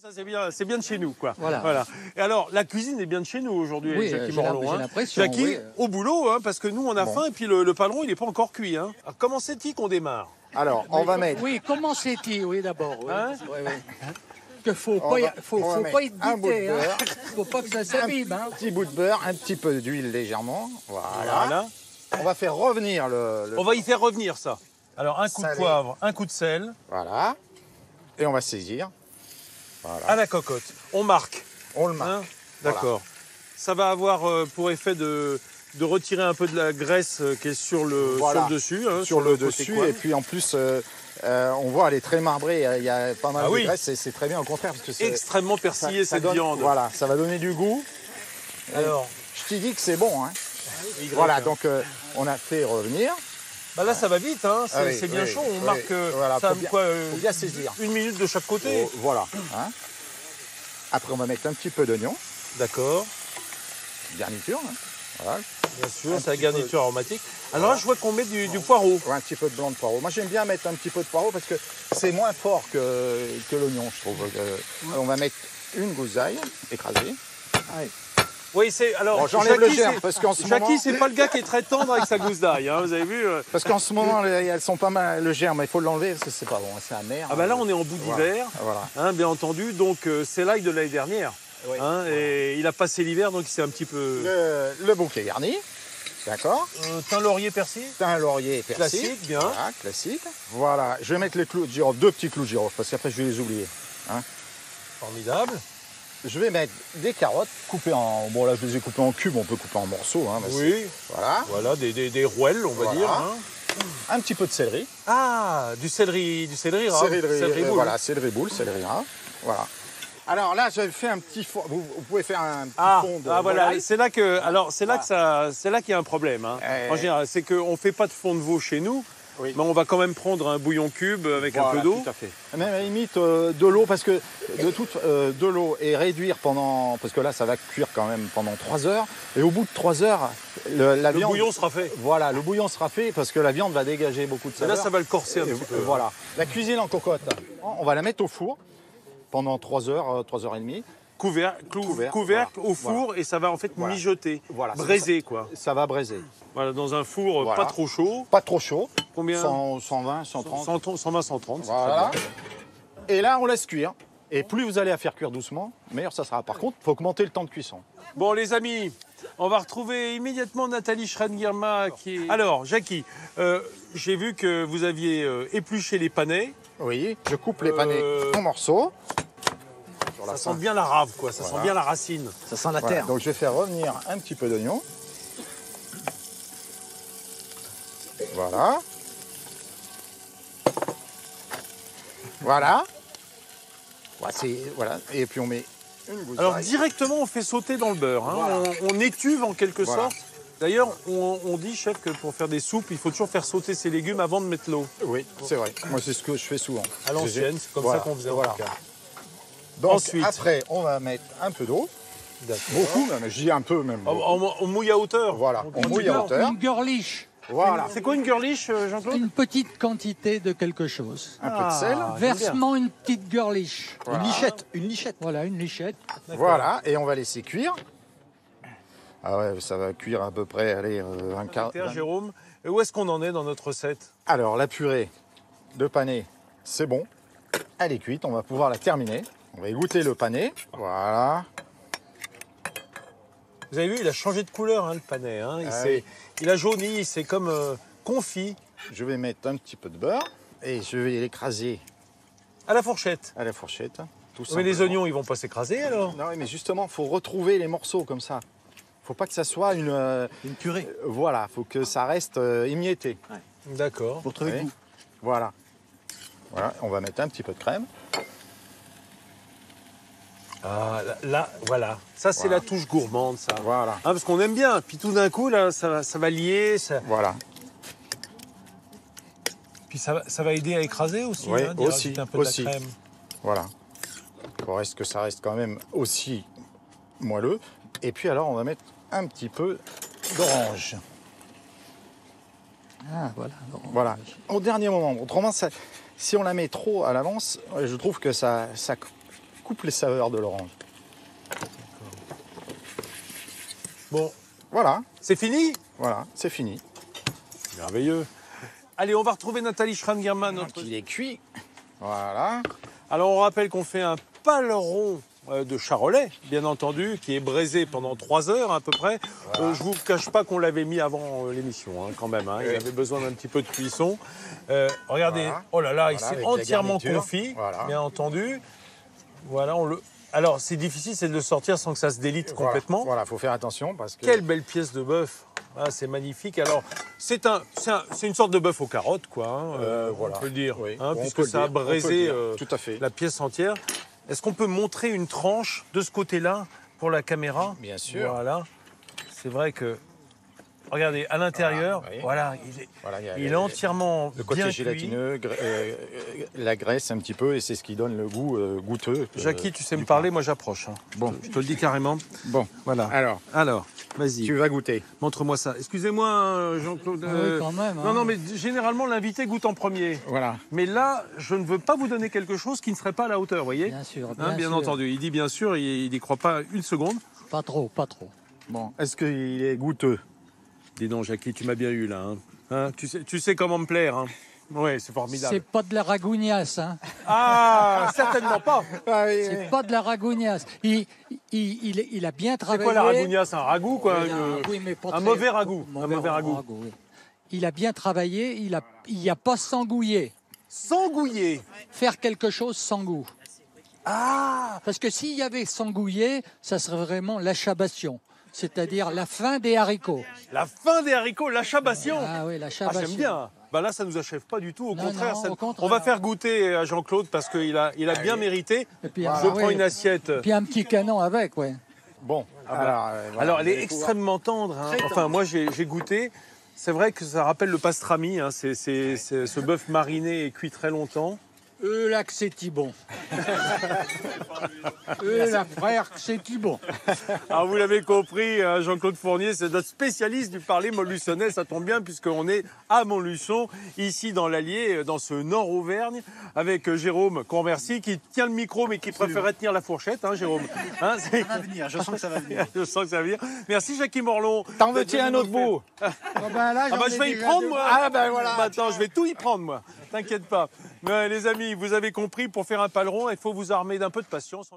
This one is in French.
Ça c'est bien de chez nous, quoi. Voilà. Et alors, la cuisine est bien de chez nous aujourd'hui, Oui, Jackie j'ai Morlon. l'impression. Jackie, Oui. au boulot, hein, parce que nous, on a faim et puis le paleron, il n'est pas encore cuit. Hein. Alors, comment c'est-il qu'on démarre? Alors, on va mettre... Oui, comment c'est-il, oui, d'abord. Oui. Hein? Que faut On pas va être mettre un bout de dité, hein. beurre. Faut pas que ça s'abîme, hein. Un petit bout de beurre, un petit peu d'huile légèrement. Voilà. On va faire revenir le... On va y faire revenir ça. Alors, un coup de Salé. poivre, un coup de sel. Voilà. Et on va saisir. Voilà. À la cocotte. On marque. On le marque. Hein? D'accord. Ça va avoir pour effet de retirer un peu de la graisse qui est sur le dessus. Hein, sur le côté dessus. coin. Et puis en plus, on voit, elle est très marbrée. Il y a pas mal Ah de oui. graisse. Et c'est très bien, au contraire. Parce que c'est Extrêmement persillé ça cette donne- viande. Voilà, ça va donner du goût. Alors, Je t'ai dit que c'est bon. Hein. Voilà, donc on a fait revenir. bah là, ça va vite. Hein. C'est Ah oui, bien oui, chaud. On oui. marque Voilà, ça faut a bien- quoi, faut bien saisir. 1 minute de chaque côté. Oh, voilà. Hein. Après, on va mettre un petit peu d'oignon. D'accord. Garniture. Hein. Voilà. Bien sûr, Un c'est la petit garniture aromatique. Alors là, je vois qu'on met du poireau. Ouais, un petit peu de blanc de poireau. Moi, j'aime bien mettre un petit peu de poireau parce que c'est moins fort que l'oignon, je trouve. On va mettre une gousse d'ail écrasée. Allez. Oui, c'est alors. Bon, j'enlève le Jackie, germe c'est- parce qu'en ce Jackie, moment, c'est pas le gars qui est très tendre avec sa gousse d'ail. Hein, vous avez vu parce qu'en ce moment, elles sont pas mal le germe. Il faut l'enlever parce que c'est pas bon, c'est amer. Ah bah là, on est en bout Voilà. d'hiver, Voilà. hein, bien entendu. Donc c'est l'ail de l'année dernière. Oui. Hein, et il a passé l'hiver, donc il s'est un petit peu. Le bouquet garni. D'accord. Thym, laurier, persil. Thym, laurier et persil. Classique, bien. Voilà, classique. Voilà, je vais mettre les clous de girofle, 2 petits clous de girofle parce qu'après je vais les oublier. Formidable. Je vais mettre des carottes coupées en... Bon là je les ai coupées en cubes, on peut couper en morceaux. Hein, Oui. Voilà. Voilà, des rouelles, on va Voilà. dire. Hein. Un petit peu de céleri. Ah, du céleri rare. Céleri boule. Voilà, céleri boule, céleri rare. Voilà. Alors là, j'avais fait un petit fond. Vous pouvez faire un petit fond de voilà, volaille. c'est là que, alors c'est là que ça, c'est là qu'il y a un problème. Hein. En général, c'est qu'on fait pas de fond de veau chez nous, Oui. mais on va quand même prendre un bouillon cube avec un Voilà, peu d'eau. Tout à fait. Même à la limite de l'eau, parce que de l'eau et réduire pendant, parce que là, ça va cuire quand même pendant 3 heures. Et au bout de 3 heures, la Le viande. bouillon sera fait. Voilà, le bouillon sera fait parce que la viande va dégager beaucoup de Et saveur. là, ça va le corser un Et petit peu. Voilà. La cuisine en cocotte, on va la mettre au four pendant 3 heures, 3 heures et demie. Couvercle au four et ça va en fait Voilà. mijoter, Voilà, braiser quoi. Ça va braiser. Voilà, dans un four Voilà. pas trop chaud. Pas trop chaud. Combien 120, 130. 120, 130. c'est Voilà. très bien. Et là, on laisse cuire. Et plus vous allez la faire cuire doucement, meilleur ça sera. Par contre, il faut augmenter le temps de cuisson. Bon les amis, on va retrouver immédiatement Nathalie Schrein-Guillermin qui est... Alors Jackie, j'ai vu que vous aviez épluché les panais. Oui, je coupe les panais en morceaux. Sur la Ça fin. sent bien la rave quoi, ça sent bien la racine. Ça sent la Voilà. terre. Donc je vais faire revenir un petit peu d'oignon. Voilà. Voilà. Voilà. Et puis on met une gousse Alors d'ail. directement on fait sauter dans le beurre, hein. Voilà. On étuve en quelque Voilà. sorte. D'ailleurs on dit chef que pour faire des soupes il faut toujours faire sauter ses légumes avant de mettre l'eau. Oui, c'est vrai. Moi, c'est ce que je fais souvent. À l'ancienne, c'est comme Voilà. ça qu'on faisait Voilà. en tout cas. Donc Ensuite. après, on va mettre un peu d'eau. Beaucoup même, je dis un peu même. On mouille à hauteur. Voilà, on mouille à hauteur. Une girlish. Voilà, C'est quoi une girlish, Jean-Claude? Une petite quantité de quelque chose. un peu de sel. Ah, j'aime bien. Versement une petite girlish. Voilà. Une lichette. Voilà, une lichette. Voilà, et on va laisser cuire. Ah ouais, ça va cuire à peu près, allez, 24. Terre, Jérôme, et où est-ce qu'on en est dans notre recette? Alors, la purée de panais, c'est bon. Elle est cuite, on va pouvoir la terminer. On va égoutter le panais. Voilà. Vous avez vu, il a changé de couleur, hein, le panais. Hein. Ah Il a jauni, c'est comme confit Je vais mettre un petit peu de beurre et je vais l'écraser à la fourchette. à la fourchette. Tout Mais les simplement. oignons, ils vont pas s'écraser alors? Non, mais justement, il faut retrouver les morceaux comme ça. Faut pas que ça soit une purée. voilà, faut que ça reste émietté. D'accord. Pour trouver Oui. le goût. Voilà. Voilà, on va mettre un petit peu de crème. Ah, là, voilà. Ça, c'est Voilà. la touche gourmande, ça. Voilà. Hein, parce qu'on aime bien. Puis tout d'un coup, là, ça va lier. Voilà. Puis ça va aider à écraser aussi. Oui, hein, d'y aussi, rajouter un peu aussi. de la crème. Voilà. Pour que ça reste quand même aussi moelleux. Et puis alors, on va mettre un petit peu d'orange. Ah, voilà. Voilà. Au dernier moment. Autrement, si on la met trop à l'avance, je trouve que ça coupe les saveurs de l'orange. Bon, Voilà, c'est fini? voilà, c'est fini. Merveilleux. Allez, on va retrouver Nathalie Schrein-Guerman. Notre... Il est cuit. Voilà. Alors, on rappelle qu'on fait un paleron de charolais, bien entendu, qui est braisé pendant 3 heures à peu près. Voilà. Je vous cache pas qu'on l'avait mis avant l'émission, hein, quand même. Hein. Il avait besoin d'un petit peu de cuisson. Regardez, Voilà. oh là là, il Voilà, s'est avec la entièrement garniture. confit, Voilà. bien entendu. Voilà, on le... Alors, c'est difficile, c'est de le sortir sans que ça se délite complètement. Voilà, faut faire attention parce que... Quelle belle pièce de bœuf. Ah, c'est magnifique. Alors, c'est une sorte de bœuf aux carottes, quoi. Hein, voilà. On peut le dire, Oui, hein, on puisque peut le ça a dire, on peut le braisé dire. Tout à fait. la pièce entière. Est-ce qu'on peut montrer une tranche de ce côté-là pour la caméra? Bien sûr. Voilà. C'est vrai que... Regardez, à l'intérieur, Voilà, il est entièrement le côté bien gélatineux, la graisse un petit peu, et c'est ce qui donne le goût goûteux. cuit. Jackie, tu sais me parler, moi j'approche. Hein. Bon. Je te le dis carrément. Bon, Voilà. Alors, vas-y. tu vas goûter. Montre-moi ça. Excusez-moi, Jean-Claude. Oui, quand même. Non, mais généralement, l'invité goûte en premier. Voilà. Mais là, je ne veux pas vous donner quelque chose qui ne serait pas à la hauteur, vous voyez? Bien sûr, Hein, bien sûr. entendu. Il dit bien sûr, il n'y croit pas une seconde. Pas trop, pas trop. Bon, est-ce qu'il est goûteux? Dis donc, Jackie, tu m'as bien eu, là. Hein, tu sais comment me plaire. Hein. Oui, c'est formidable. C'est pas de la ragougnasse, hein. Ah, certainement pas. C'est pas de la ragougnasse. Il a bien C'est travaillé. quoi la ragougnasse? Un ragoût, quoi? Oui, mais pas un très- mauvais ragoût. mauvais Un mauvais ragoût. oui. Il a bien travaillé, il a pas s'engouillé. S'engouiller. Faire quelque chose sans goût. Ah, Parce que s'il y avait s'engouillé, ça serait vraiment l'achabation. C'est-à-dire la fin des haricots. la fin des haricots, l'achabation. Ah oui, Ah, l'achabation. j'aime bien. Bah là, ça nous achève pas du tout. Au Non, contraire, non, ça- au contraire. on va faire goûter à Jean-Claude parce qu'il a bien mérité. Et puis, Je prends une assiette. Puis un petit canon avec, ouais. Bon, Alors, voilà, elle est vous allez extrêmement tendre. Hein. Enfin, moi, j'ai goûté. C'est vrai que ça rappelle le pastrami. Hein. C'est ce bœuf mariné et cuit très longtemps. Là que c'est bon. Là, frère, que c'est bon. Alors, vous l'avez compris, hein, Jean-Claude Fournier, c'est notre spécialiste du parler montluçonnais. Ça tombe bien puisqu'on est à Montluçon, ici dans l'Allier, dans ce Nord Auvergne, avec Jérôme, qu'on remercie, qui tient le micro mais qui préférait tenir la fourchette, hein, Jérôme. Hein, Ça va venir, je sens que ça va venir. Je sens que ça va venir. Merci Jackie Morlon. T'en veux-tu un autre bout? là, Ah bah je vais y prendre moi. Ah ben voilà. Maintenant je vais tout y prendre moi. T'inquiète pas. Mais, les amis, vous avez compris, pour faire un paleron, il faut vous armer d'un peu de patience.